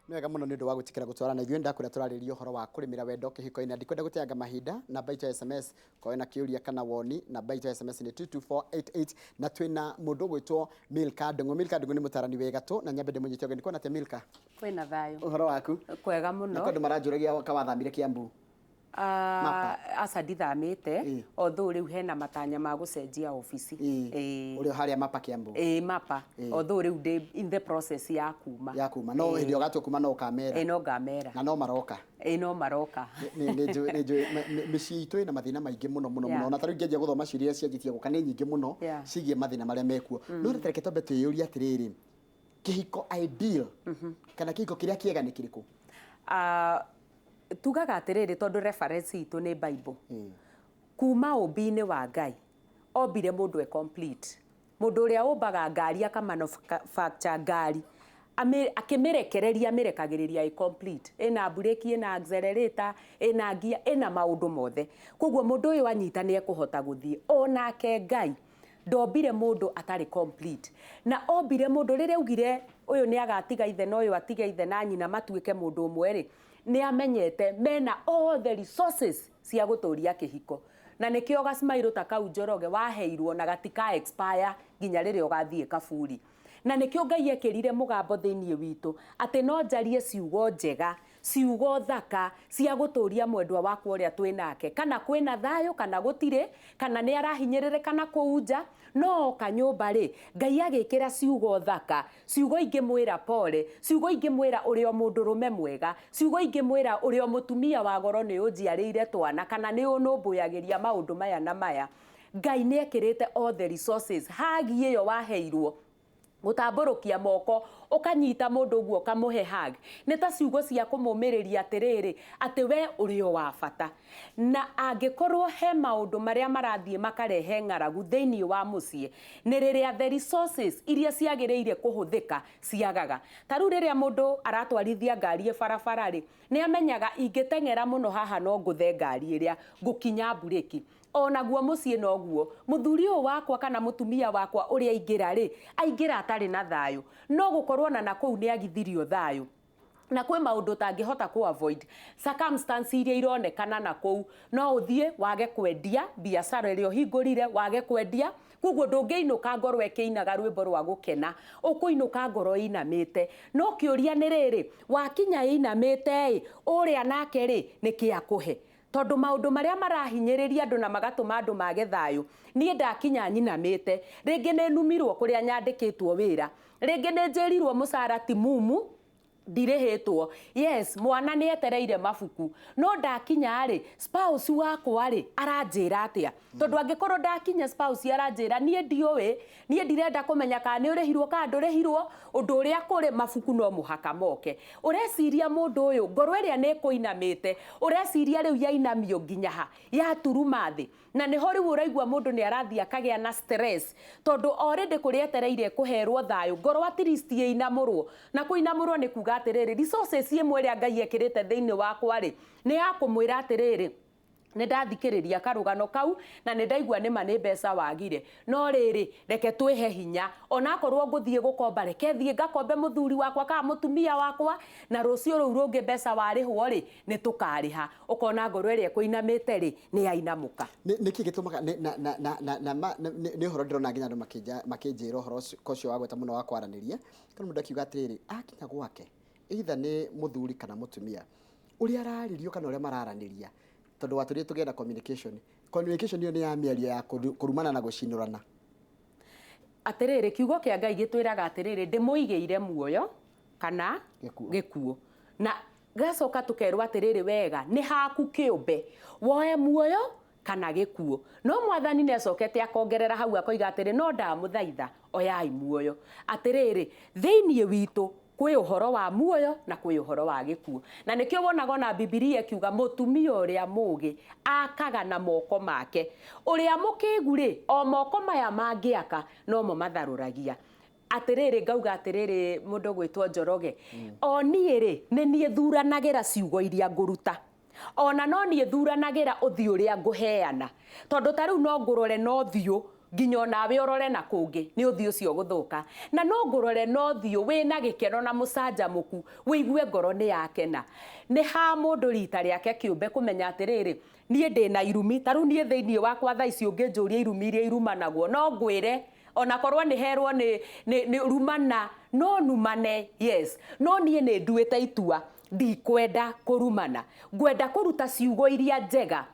Mwega muno nindu wa gutikira gutwarana ithuĩ ndakwĩra tũrarĩrĩria ũhoro wa kũrĩmĩra wendo kĩhiko-inĩ. Ndikwenda gũteanga mahinda, namba itu ya SMS kwa na kiuria kana woni, namba itu ya SMS ni 22488 na twĩna mũndũ gwĩtwo Milka Ndung'u. Milka Ndung'u nĩ mũtarani wega tu na nyambe ndĩmũnyite ũgeni. Kwĩna te Milka? Kwĩna thayu. Ũhoro waku? Kwega mũno. Nĩ kũndũ maranjũragia kawathamire Kiambu. Aca ndithamĩte, although rĩu hena matanya ma gũcenjia ofici. Ũrĩ harĩa mapa Kiambu? Mapa. Although rĩu ndĩ in the process ya kuma. Ya kuma. No hĩndĩ ũgatua kuma no ũkamera? No ngamera. Na no maroka? No maroka. Mĩciĩ itũ ĩna mathĩna maingĩ mũno mũno mũno. Na tarĩu ingĩanjia gũthoma ciũria cianjĩtie gũka nĩ nyingĩ mũno ciĩgiĩ mathĩna marĩa mekuo. No reke twambe twĩyũrie atĩrĩrĩ, kĩhiko ideal kana kĩhiko kĩrĩa kĩega nĩ kĩrĩkũ? Tugaga atĩrĩrĩ tondũ reference itũ nĩ Bible. Kuma ũmbi-inĩ wa Ngai, ombire mũndũ complete. Mũndũ ũrĩa ũmbaga ngari akamanufacture ngari, akĩmĩrekereria amĩrekagĩrĩria complete. Ĩna bureki, ĩna accelerator, ĩna gear, ĩna maũndũ mothe. Koguo mũndũ ũyũ anyita nĩ ekũhota gũthiĩ. Onake Ngai ndombire mũndũ atarĩ complete. Na ombire mũndũ rĩrĩa augire ũyũ nĩ agatiga ithe na ũyũ atiga ithe na nyina matuĩke mũndũ ũmwe rĩ, nĩ amenyete mena all the resources cia gũtũria kĩhiko. Na nĩkĩo gacimairũ ta kau Njoroge waheirwo na gatika expire nginya rĩrĩa ũgathiĩ kaburi. Na nĩkĩo Ngai ekĩrire mũgambo thĩinĩ witũ atĩ no njarie ciugo njega, ciugo thaka cia gũtũria mwendwa wakwa ũrĩa twĩ nake. Kana kwĩna thayũ kana gũtirĩ, kana nĩ arahinyĩrĩrĩka na kũu nja, no kanyũmba rĩ, Ngai agĩkĩra ciugo thaka, ciugo ingĩmwĩra pole, ciugo ingĩmwĩra ũrĩ o mũndũrũme mwega, ciugo ingĩmwĩra ũrĩ o mũtumia wa goro nĩ ũnjiarĩire twana, kana nĩ ũnũmbũyagĩria maũndũ maya na maya. Ngai nĩ ekĩrĩte all the resources. Hagi ĩyo waheirwo gũtambũrũkia moko ũkanyita mũndũ ũguo ũkamũhe hug, nĩ ta ciugo cia kũmũmĩrĩria atĩrĩrĩ atĩ we ũrĩ o wa bata. Na angĩkorwo he maũndũ marĩa marathiĩ makarehe ng'aragu thĩinĩ wa mũciĩ, nĩ rĩrĩa the resources iria ciagĩrĩire kũhũthĩka ciagaga. Ta rĩu rĩrĩa mũndũ aratwarithia ngari barabara rĩ, nĩ amenyaga ingĩteng'era mũno haha no ngũthe ngari ĩrĩa ngũkinya bureki. Onaguo mũciĩ noguo mũthuri ũyũ wakwa kana mũtumia wakwa ũrĩa aingĩra rĩ, aingĩra atarĩ na thayũ, no gũkorwo na kũu nĩ agithirio thayũ. Na kwĩ maũndũ tangĩhota kũ avoid, circumstance iria ironekana na kũu, no ũthiĩ wage kwendia biacara ĩrĩa ũhingũrire, wage kwendia. Koguo ndũngĩinũka ngoro ĩkĩinaga rwĩmbo rwa gũkena, ũkũinũka ngoro ĩinamĩte. No kĩũria nĩ rĩrĩ, wakinya ĩinamĩte ũrĩa nake rĩ nĩkĩ akũhe? Tondũ maũndũ marĩa marahinyĩrĩria andũ na magatũma andũ mage thayũ, niĩ ndakinya nyinamĩte, rĩngĩ nĩ numirwo kũrĩa nyandĩkĩtwo wĩra, rĩngĩ nĩ njĩrirwo mũcara ti mumu ndirĩhĩtwo, yes mwana nĩ etereire mabuku, no ndakinya rĩ spouse wakwa rĩ aranjĩra atĩa? Tondũ angĩkorwo ndakinya spouse aranjĩra niĩ ndiũĩ, niĩ ndirenda kũmenya kana nĩ ũrĩhirwo kana ndũrĩhirwo, ũndũ ũrĩa kũrĩ mabuku no mũhaka moke. Ũreciria mũndũ ũyũ ngoro ĩrĩa nĩ kũinamĩte, ũreciria rĩu yainamio nginya ha yaturuma thĩ. Na nĩho rĩu ũraigua mũndũ nĩ arathiĩ akagĩa na stress, tondũ already kũrĩa etereire kũherwo thayũ, ngoro at least ĩinamũrwo. Na kũinamũrwo nĩ kuga atĩrĩrĩ, resources imwe ĩrĩa Ngai ekĩrĩte thĩinĩ wakwa rĩ, nĩ ya kũmwĩra atĩrĩrĩ, nĩ ndathikĩrĩria karũgano kau na nĩ ndaigua nĩma nĩ mbeca wagire, no rĩrĩ reke twĩhe hinya, onakorwo ngũthiĩ gũkomba reke thiĩ ngakombe mũthuri wakwa kana mũtumia wakwa, na rũciũ rũu rũngĩ mbeca warĩhwo rĩ nĩ tũkarĩha. Ũkona ngoro ĩrĩa ĩkũinamĩte rĩ nĩ yainamũka. Nĩkĩ gĩtũmaga nĩ ũhoro ndĩrona nginya andũ makĩnjĩra ũhoro ũcio wa gweta mũno wa kwaranĩria, kana mũndũ akiuga atĩrĩrĩ akinya gwake either nĩ mũthuri kana mũtumia ũrĩa ararĩrio kana ũrĩa mararanĩria, tondũ watũrĩa tũgenda communication ĩyo nĩ ya mĩario ya kũrumana na gũcinũrana. Atĩrĩrĩ kiugo kĩa Ngai gĩtwĩraga atĩrĩrĩ ndĩmũigĩire muoyo kana gĩkuũ, na gacoka tũkerwo atĩrĩrĩ wega nĩ haku kĩũmbe woe muoyo kana gĩkuũ. No Mwathani nĩ acokete akongerera hau akoiga atĩrĩ no ndamũthaitha oyai muoyo. Atĩrĩrĩ thĩinĩ witũ kwĩ ũhoro wa muoyo na kwĩ ũhoro wa gĩkuũ, na nĩkĩo wonaga na Bibilia kiuga mũtumia ũrĩa mũũgĩ akaga na moko make, ũrĩa mũkĩgu rĩ o moko maya mangĩaka no mo matharũragia. Atĩrĩrĩ ngauga atĩrĩrĩ mũndũ gwĩtwo Njoroge, o niĩ rĩ nĩ niĩ thuranagĩra ciugo iria ngũruta, ona no niĩ thuranagĩra ũthiũ ũrĩa ngũheana, tondũ ta rĩu no ngũrore no thiũ nginya nawe orore na kungi ni uthio cio guthuka na no ngurore no thio wina gikeno na mucanjamuku wiigue ngoro ni yakena ni ha mundu rita riake kiumbe kumenya atiriri nie ndina irumi taru nie thiini wakwa thaa ici unginjuria irumi iria irumanagwo no ngwire ona korwo ni herwo ni rumana no numane yes no nie ni nduite itua ndikwenda kurumana ngwenda kuruta ciugo iria njega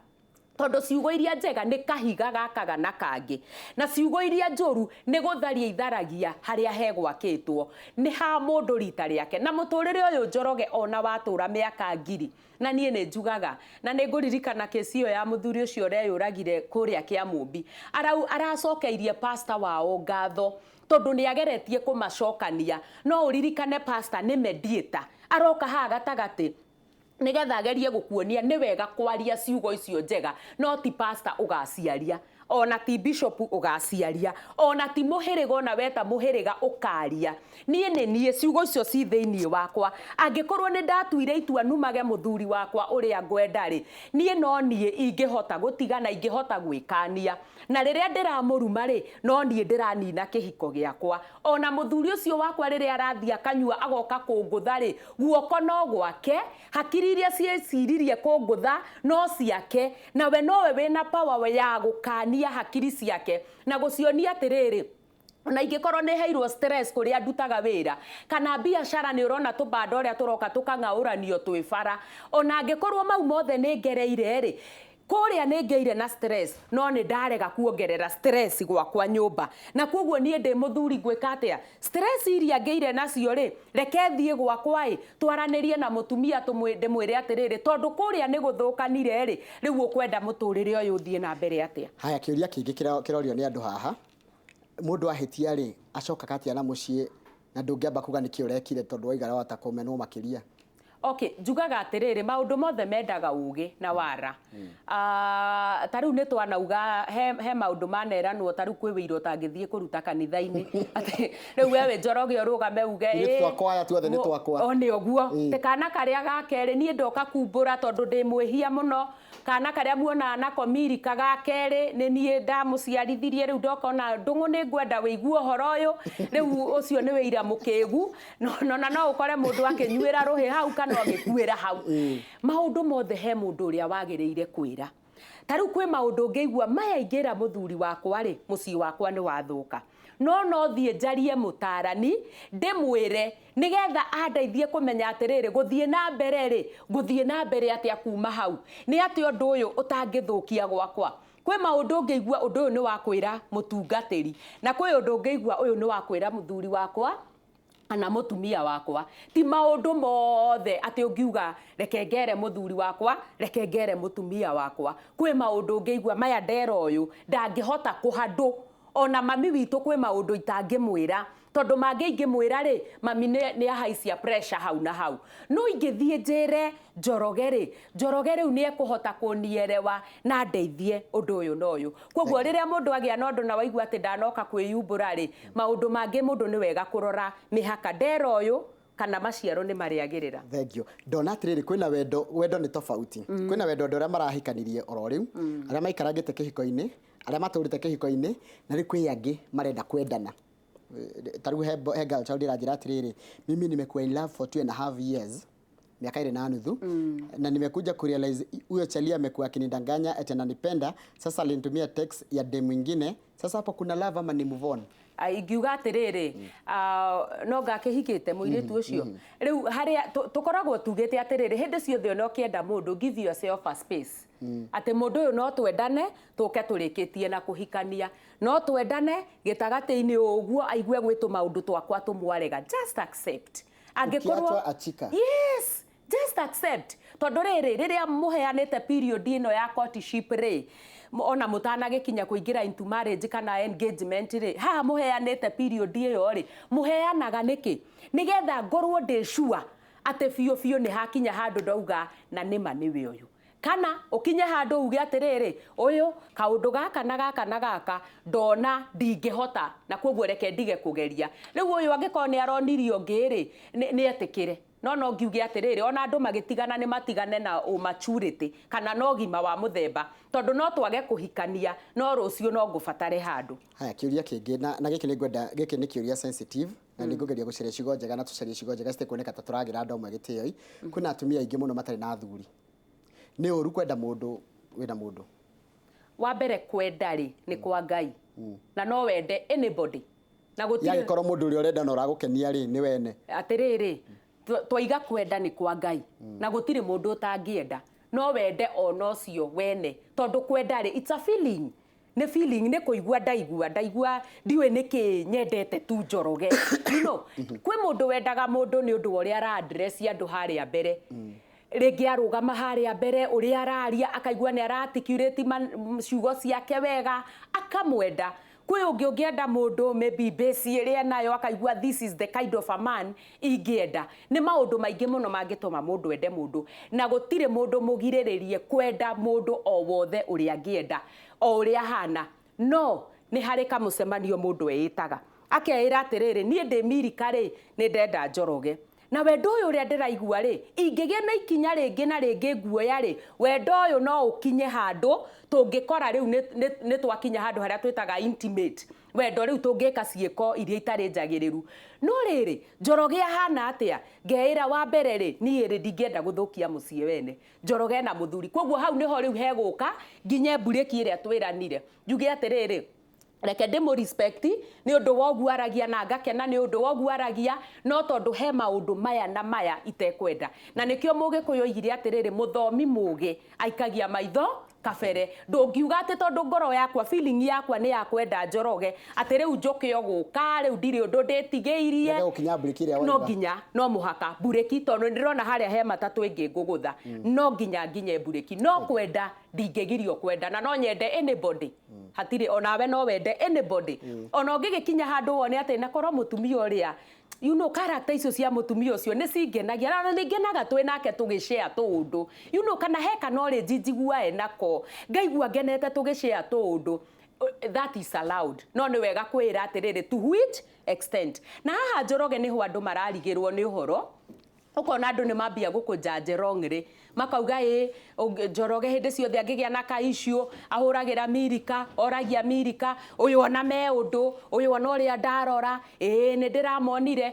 tondu ciugo iria njega ni kahiga gakaga na kangi na ciugo iria njuru ni gutharia itharagia haria hegwakitwo ni ha mundu rita riake na muturire uyu Njoroge ona watura miaka ngiri na nie ni njugaga na ni nguririkana kesi iyo ya muthuri ucio reyuragire kuria kia mumbi aracokeirie pastor wao ngatho tondu ni ageretie kumacokania no uririkane pastor ni mediator aroka ha gatagati nigetha agerie gukuonia ni wega kwaria ciugo icio njega no ti pastor ugaciaria ona ti bishop ugaciaria ona ti muhiriga ona weta muhiriga ukaria nie ciugo icio ci thiini wakwa angikorwo ni ndatuire itua numage muthuri wakwa uria ngwenda ri nie no nie ingihota gutigana ingihota gwikania na riria ndiramuruma ri no nie ndiranina kihiko giakwa ona muthuri ucio wakwa riria arathia kanyua agoka kungutha ri guoko no gwake hakiri iria cieciririe kungutha no ciake nawe nowe wina power we ya gukania hakiri ciake na gucionia atiriri na ingikorwo ni heirwo stress kuria ndutaga wira kana biashara ni urona tubanda uria turoka tukang'auranio twifara ona angikorwo mau mothe ni ngereire ri kuria ni ngeire na stress no ni ndarega kuongerera stress gwakwa nyumba na koguo nie ndi muthuri gwika atia stress iria ngeire nacio ri reke thie gwakwa twaranirie na mutumia ndimwire atiriri tondu kuria ni guthukanire ri riu ukwenda muturire uyu thie na mbere atia haya kiuria kingi kirorio ni andu haha mundu ahitia ri acoka atia na mucii na ndungiamba kuga niki urekire tondu waigara wata kumenwo makiria okay njugaga atiriri maundu mothe mendaga ugi na wara tariu ni twanauga he maundu maneranwo tariu kwi wira utangithie kuruta kanitha-ini ati riu wewe Njoroge urugame uge ni twakwa aya tuothe ni twakwa oni oguo te kana karia gakeri nie ndoka kumbura tondu ndi mwihia muno kana karia muona na komirika gakeri ni nie ndamuciarithirie riu ndokona ndungu ni ngwenda wiigua horo uyu riu ucio ni wira mukegu no ukore mundu akinyuira ruhi hau kana agikuira hau maundu mothe he mundu uria wagiriire kwira tariu kwi maundu ngeigua maya ingira muthuri wakwa ri mucii wakwa ni wathuka no thie njarie mutarani ndimwire nigetha andeithie kumenya atiriri guthie na mbere ri guthie na mbere atia kuma hau ni ati undu uyu utangithukia gwakwa kwi maundu ngeigua undu uyu ni wakwira mutungatiri na kwi undu ngeigua uyu ni wakwira muthuri wakwa ana mutumia wakwa ti maundu mothe ati ungiuga reke ngere muthuri wakwa reke ngere mutumia wakwa kwi maundu ngeigua maya ndero uyu ndangihota kuhandu ona mami witu kwi maundu itangimwira tondu mangingimwira ri mami ni ahaicia pressure hau na hau no ingithie njire Njoroge riu ni ekuhota kunierewa na ndeithie undu uyu no uyu koguo riria mundu agia na undu na waigua ati ndanoka kwiyumbura ri maundu mangi mundu ni wega kurora mihaka ndero uyu kana maciaro ni mariagirira thank you ndona atiriri kwina wendo ni tofauti kwina wendo ndoria marahikanirie oro riu aria maikaragite kihiko-ini aria maturite kihiko-ini na ri kwi angi marenda kwendana tariu he girl child ira njira atiriri mimi nimekuwa in love for 2.5 years miaka 2.5 na nimekuja kurealize huyo chalia amekuwa akinidanganya eti ananipenda sasa alinitumia text ya dem mwingine sasa hapo kuna love ama ni move on ingiuga atiriri no ngakihikite muiritu ucio riu haria tukoragwo tugite atiriri hindi ciothe no kienda mundu give yourself a space ati mundu uyu no twendane tuke turikitie na kuhikania no twendane gitagati-ini uguo aigue gwitu maundu twakwa tumwarega just accept angikorwo achika yes just accept tondu riria muheanite period ino ya courtship ri ona mutana gikinya kuingira into marriage kana engagement ri ha muheanite period iyo ri muheanaga niki nigetha ngorwo ndi sure ate biu ni hakinya handu ndauga na nima niwe uyu kana ukinye handu uge atiriri uyu kaundu gaka na gaka ndona ndingihota na koguo reke ndige kugeria riu uyu angikorwo ni aronirio ngiri ni etikire no ngiuge atiriri ona andu magitigana ni matigane na maturity kana no gima wa muthemba tondu no twage kuhikania no rucio no ngubatare handu. Haya kiuria kingi na giki ni ngwenda giki ni kiuria sensitive na ni ngugeria gucaria ciugo njega na tucaria ciugo njega cite kuoneka ta turagira andu amwe gitio kwina atumia aingi muno matari na athuri ni uru kwenda mundu wina mundu wa mbere kwenda ri ni kwa Ngai na no wende anybody na gutire ya gikoro mundu uri urenda na uragukenia ri ni wene atiriri twaiga kwenda ni kwa Ngai na gutire mundu utangienda no wende onocio wene tondu kwenda ri it's a feeling ne feeling ne kuigua ndaigua ndiwe niki nyendete tu njoroge you know kwi mundu wendaga mundu ni undu uri ara address andu haria mbere rĩngĩ arũgama harĩa mbere ũrĩa araria akaigua nĩ ararticulate ciugo ciake wega akamwenda kwĩ ũngĩ ũngĩenda mũndũ maybe base ĩrĩa nayo akaigua this is the kind of a man ingĩenda nĩ maũndũ maingĩ mũno mangĩtũma mũndũ ende mũndũ na gũtirĩ mũndũ mũgirĩrĩrie kwenda mũndũ o wothe ũrĩa angĩenda o ũrĩa hana no nĩ harĩ kamũcemanio mũndũ eĩtaga akeĩra atĩrĩrĩ niĩ ndĩ Mirika rĩ nĩ ndenda Njoroge na wendo ũyũ ũrĩa ndĩraigua rĩ ingĩgĩa na ikinya rĩngĩ na rĩngĩ guoya rĩ wendo ũyũ no ũkinye handũ tũngĩkora rĩu nĩ twakinya handũ harĩa twĩtaga intimate wendo rĩu tũngĩka ciĩko iria itarĩ njagĩrĩru no rĩrĩ Njoroge ahana atĩa ngeĩra wa mbere rĩ niĩ rĩ ndingĩenda gũthũkia mũciĩ wene Njoroge na mũthuri koguo hau nĩho rĩu hegũka nginye mburĩki ĩrĩa twĩranire njuge atĩrĩrĩ reke ndĩmũ respect nĩ ũndũ woguo aragia na ngakena nĩ ũndũ woguo aragia no tondu he maũndũ maya na maya itekwenda na nĩkĩo Mũgĩkũyũ oigire atĩrĩrĩ mũthomi mũũgĩ aikagia maitho kabere ndũngiuga atĩ tondu ngoro yakwa feeling yakwa nĩ yakwenda Njoroge atĩ rĩu njũke ũgũka rĩu ndirĩ ũndũ ndĩtigĩirie no nginya no mũhaka mburĩki tondu ndĩrona harĩa he matatũ ĩngĩ ngũgũtha no nginya nginye mburĩki no kwenda ndingĩgirio kwenda na no nyende anybody hatirĩ onawe no wende anybody ona ũngĩgĩkinya handũ wone atĩ nakorwo mũtumia ũrĩa you know character icio cia mũtumia ũcio nĩ cingenagia na nĩngenaga twĩ nake tũgĩshare tũũndũ you know kana he knowledge njigua enako ngaigua ngenete tũgĩshare tũũndũ that is allowed no nĩ wega kwĩra atĩrĩrĩ to which extent na haha Njoroge nĩho andũ mararigĩrwo nĩ ũhoro ukona andu ni mambia gukujanje wrongly makauga Njoroge hindi ciothe angĩgĩa na kaishu ahũragira Mirika oragia Mirika uyu ona me undu uyu ona ũrĩa ndarora nĩ ndĩramonire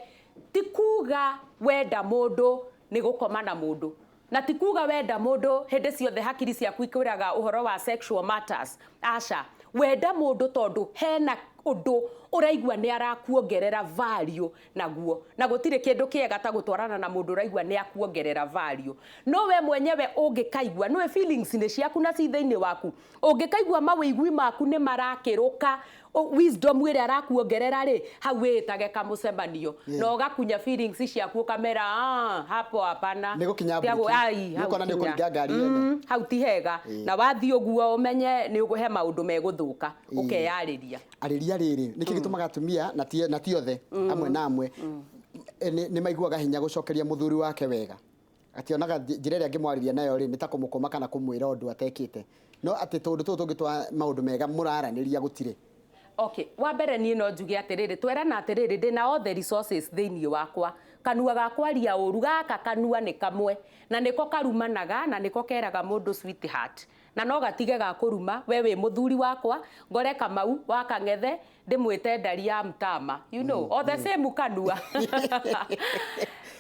ti kuga wenda mundu ni gũkoma na mundu na ti kuga wenda mundu hindi ciothe hakiri ciaku ikwĩraga ũhoro wa sexual matters aca wenda mundu tondu hena undu uraigua ni arakuongerera value naguo na gũtirĩ kĩndũ kĩega ta gũtwarana na mũndũ uraigua ni akuongerera value no we mwenyewe ũngĩkaigua no feelings nĩ ciaku na ci thĩinĩ waku ũngĩkaigua mawĩigwi maku nĩ marakĩrũka wisdom ĩrĩa arakuongerera rĩ hau wĩtage kamũcemanio no gakunya feelings ciaku kamera hapo hapana nĩ gũkinya nĩũkona nĩ ũkũringa ngari ene hau ti hega na wathiĩ ũguo ũmenye nĩ ũgũhe maũndũ megũthũka ũkeyarĩria arĩria rĩrĩ nĩkĩ gĩtũmaga atumia na ti othe amwe na amwe nĩ maiguaga hinya gũcokeria mũthuri wake wega ationaga njĩra ĩrĩa angĩmwarĩria nayo rĩ nĩ ta kũmũkoma kana kũmwĩra ũndũ atekĩte no atĩ tondũ tũtũ tũngĩtwa maũndũ mega mũraranĩria gũtirĩ okay wa mbere niĩ no njuge atĩrĩrĩ twerana atĩrĩrĩ ndĩna all the resources thĩinĩ wakwa kanua gakwaria ũru gaka kanua nĩ kamwe na nĩko karumanaga na nĩko keraga mũndũ sweetheart na no gatige ga kũruma we wĩ mũthuri wakwa ngore Kamau wa Kang'ethe ndĩmwĩte ndari ya mtama you know all the same kanua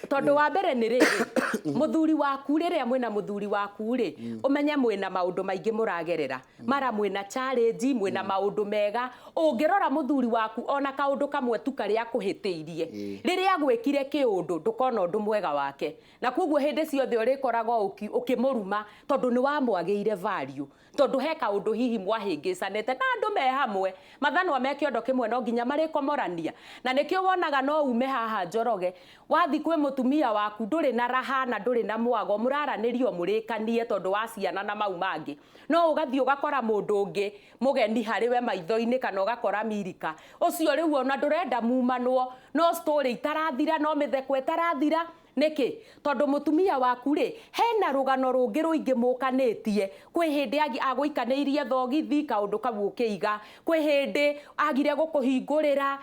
tondu wa mbere nĩ rĩrĩ mũthuri waku rĩrĩa mwĩna mũthuri waku rĩ ũmenye mwĩna maũndũ maingĩ mũragerera mara mwĩna challenge mwĩna maũndũ mega ũngĩrora mũthuri waku ona kaũndũ kamwe tu karĩa akũhĩtĩirie rĩrĩa agwĩkire kĩũndũ ndũkona ũndũ mwega wake na koguo hĩndĩ ciothe ũrĩkoragwo ũkĩmũruma tondu nĩ wamwagĩire value tondu he kaũndũ hihi mwahĩngĩcanĩte na andũ me hamwe mathanwa me kĩondo kĩmwe no nginya marĩkomorania na nĩkĩo wonaga no ume haha Njoroge wathi kwĩ mũtumia waku ndũrĩ na raha na ndũrĩ na mwago mũraranĩrio mũrĩkanie tondu wa ciana na mau mangĩ no ũgathiĩ ũgakora mũndũ ũngĩ mũgeni harĩ we maitho-inĩ kana ũgakora Mirika ũcio rĩu ona ndũrenda mumanwo no story itarathira no mĩtheko ĩtarathira nĩkĩ tondu mũtumia waku rĩ hena rũgano rũngĩ rũingĩ mũkanĩtie kwĩ hĩndĩ agũikanĩirie thogithi kaũndũ kau ũkĩiga kwĩ hĩndĩ agire gũkũhingũrĩra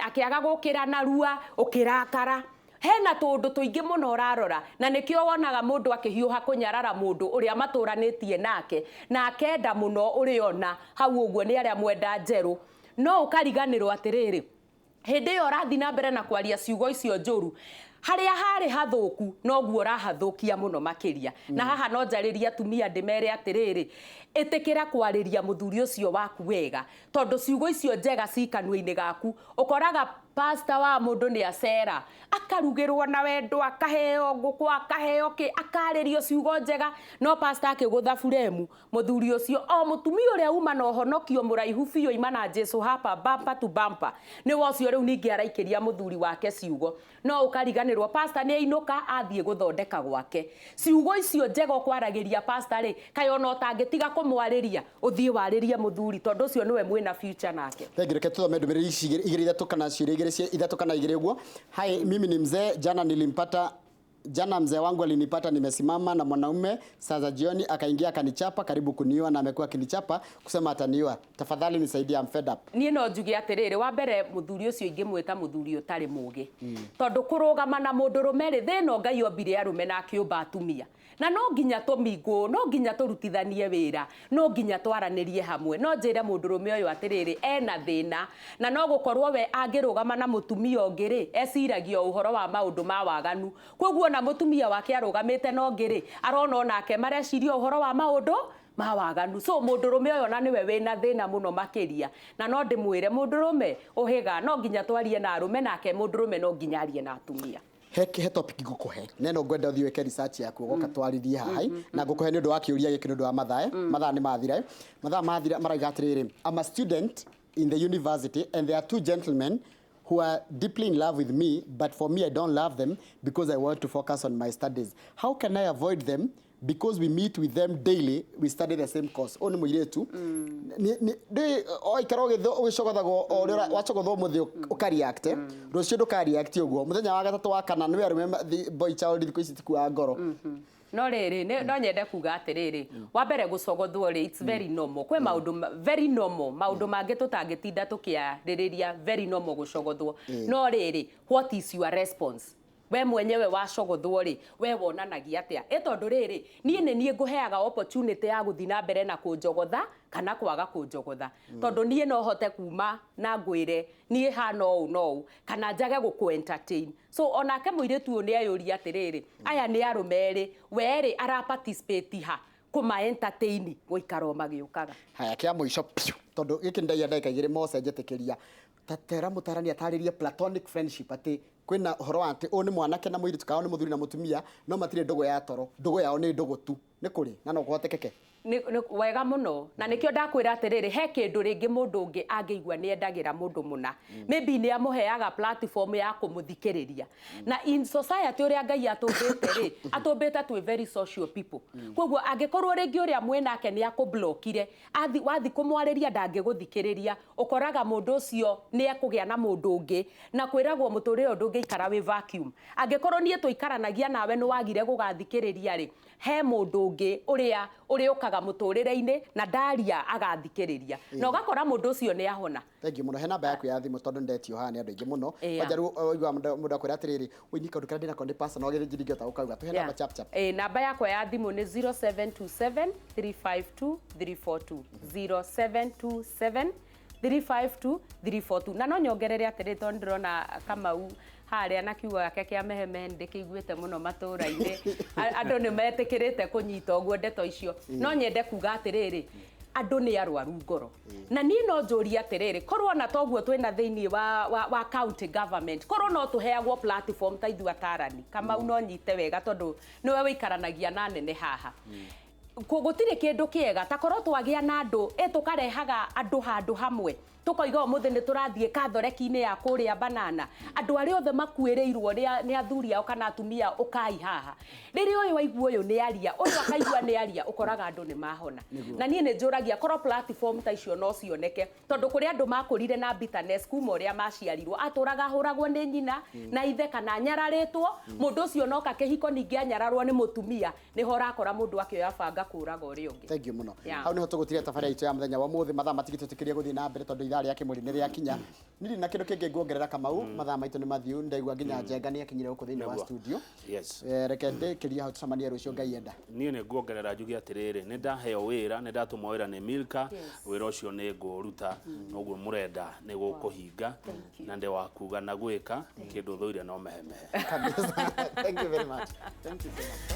akĩaga gũkĩra narua ũkĩrakara hena tundu tuingi muno urarora na nikio wonaga mundu akihiuha kunyarara mundu uria maturanetie nake na akenda muno uriona hau uguo ni aria mwenda njeru no ukariganirwo atiriri hindi yo rathi na mbere na kwaria ciugo icio njuru haria hari hathuku noguo rahathukia muno makiria na haha no njariria tumia ndimere atiriri itikira kwariria muthuri ucio waku wega tondu ciugo icio njega cikanua-ini gaku ukoraga pastor wa mundu ni acera akarugirwo na wendo akaheo nguku akaheo ki akaririo ciugo njega no pastor akigutha buremu muthuri ucio o mutumia uria uma no honokio muraihu biu imana Jesu hapa bumper to bumper ni wocio riu ningi araikiria muthuri wake ciugo no ukariganirwo pastor ni ainuka athie guthondeka gwake ciugo icio njega kwaragiria pastor ri kai ona utangitiga kumwariria uthie waririe muthuri tondu ucio niwe mwina future nake thengireke tuthome ndumiriri igiri ithatu kana ciuria ithatu kana igiri uguo. Hai, mimi ni mzee, jana mzee wangu alinipata nimesimama na mwanaume saa za jioni akaingia akanichapa karibu kuniua na amekuwa akinichapa kusema ataniua. Tafadhali nisaidie, I'm fed up. Nie no njuge atiriri wa mbere muthuri ucio ingimwita muthuri utari mugi tondu kurugama na mundu rumeri thino Ngai ombire arume na akiumba atumia na no nginya tumingu no nginya turutithanie wira no nginya twaranirie hamwe no njire mundu rume uyu atiriri ena thina na no gukorwo we angirugama na mutumia ongiri eciragio uhoro wa maundu ma waganu koguo na mutumia wake arugamite no ngiri arona onake marecirio uhoro wa maundu mawaganu so mundu rume uyu na niwe wina thina muno makiria na no ndimwire mundu rume uhiga no nginya twarie na arume nake mundu rume no nginya arie na atumia he topic ngukuhe neno ngwenda uthii weke research yaku goka twaririe hahai na ngukuhe ni undu wa kiuria giki ni undu wa mathaa ni mathira maraiga atiriri I'm a student in the university and there are two gentlemen who are deeply in love with me, but for me I don't love them because I want to focus on my studies. How can I avoid them? Because we meet with them daily, we study the same course. Oni muiretu ni ikaro ugicogothagwo wacogothwo muthi ukariact rucio ndukariact uguo muthenya wa gatatu wa kana ni remember the boy child thiku ici tikua ngoro no riri no nyende kuga atiriri wa mbere gucogothwo ri it's very normal kwe maundu very normal maundu mangi tutangitinda tukiaririria very normal gucogothwo no riri what is your response we mwenyewe wacogothwo ri we wonanagia atia tondu riri nie nguheaga opportunity ya guthi na mbere na kunjogotha kana kwaga kunjogotha tondu nie no hote kuma na ngwire nie ha no kana njage guku entertain so onake muiretu uyu ni ayuria atiriri aya ni arumeri weri ara participate ha kuma entertain guikaro magiukaga haya kia muico tondu giki ndaiya ndeka igiri mose njetikiria tatera mutarani ataririe platonic friendship ati kwina horo ati o ni mwanake na muiritu kao ni muthuri na mutumia no matire ndogo ya toro ndogo yao ni ndogo tu ni kuri na no kuhotekeke ni wega muno na nikio ndakwira atiriri he kindu ringi mundu ungi angeigua ni endagira mundu muna maybe ni amuheaga platform ya kumuthikiriria na in society uria Ngai atumbite ri atumbite twi very social people koguo angikorwo ringi uria mwenake ni akublokire wathi kumwariria ndangiguthikiriria ukoraga mundu ucio ni akugia na mundu ungi na kwiragwo muturire undu ngeikara wi vacuum angikorwo nie tuikaranagia nawe ni wagire gugathikiriria ri he mundu ungi uria ukaga muturire-ini na ndaria agathikiriria na ugakora mundu ucio ni ahona. Thank you muno. He namba yaku ya thimu tondu ndetio haha ni andu aingi muno wajaru oigwa mundu akwira atiriri uini kaundu karia ndina ko ni personal gire njiri ngota ukauga tuhe namba chap namba yakwa ya thimu ni 0727 352 342 0727 352 342 na no nyongerere atiriri tondu ndirona Kamau haria na kiugo yake kia mehemehe ndikiguite muno matura-ini andu ni metikirite kunyita uguo ndeto icio no nyende kuga atiriri andu ni arwaru ngoro na ni no njuria atiriri korwo na toguo twina thiini wa county government korwo no tuheagwo platform ta ithu atarani kama no nyite wega tondu niwe wikaranagia na nene haha gutire kindu kiega ta korwo twagia na andu tukarehaga andu handu hamwe tukoiga umuthi ni turathie kathoreki-ini ya kuria banana andu ari othe makuireirwo ni athuri ao kana atumia ukai haha riri uyu waigua uyu ni aria uyu akaigua ni aria ukoraga andu ni mahona na nie ni njuragia korwo platform ta icio no cioneke tondu kuri andu makurire na bitterness kuma uria maciarirwo aturaga huragwo ni nyina na ithe kana nyararitwo mundu ucio noka kihiko ningi anyararwo ni mutumia ni hora akora mundu akioya banga kuraga uri ungi. Thank you muno. Hau ni ho tugutiria tafaria itu ya muthenya wa muthi mathaa matigitutukiria guthii na mbere tondu ithaa rĩa kĩmũri nĩ rĩakinya niri na kĩndũ kĩngĩ nguongerera Kamau mathaa maitũ nĩ mathiu ndaigua nginya Njenga nĩ akinyire gũkũ thĩinĩ wa studio reke ndĩkĩrie hau tucemanie rũciũ Ngai enda niĩ nĩ nguongerera njuge atĩrĩrĩ nĩ ndaheo wĩra nĩ ndatũmwo wĩra nĩ Milka wĩra ũcio nĩ ngũruta noguo mũrenda nĩ gũkũhinga na ndĩ wa kuga na gwĩka kĩndũ thũire no mehemehe thank you very much. Thank you so much.